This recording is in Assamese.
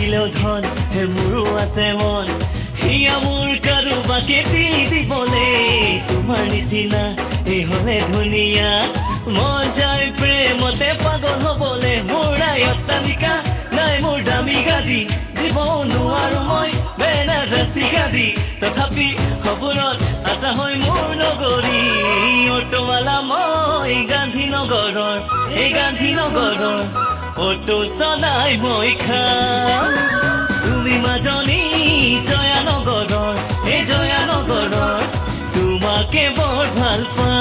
নাথাকিলেও ধন হে মোৰো আছে মন হিয়া মোৰ কাৰোবাকে দি দিবলে তোমাৰ নিচিনা এই হলে ধুনীয়া মই যাই প্ৰেমতে পাগল হবলে মোৰ নাই অট্টালিকা নাই মোৰ দামী গাড়ী দিব নোৱাৰো মই বেনাৰসী গাড়ী তথাপি সপোনত আছা হয় মোৰ নগৰী অটোৱালা মই গান্ধীনগৰৰ এই গান্ধীনগৰৰ অটো চলাই মই খাম তুমি মাজনী জয়ানগৰৰ এই জয়ানগৰৰ তোমাকে বৰ ভাল পাওঁ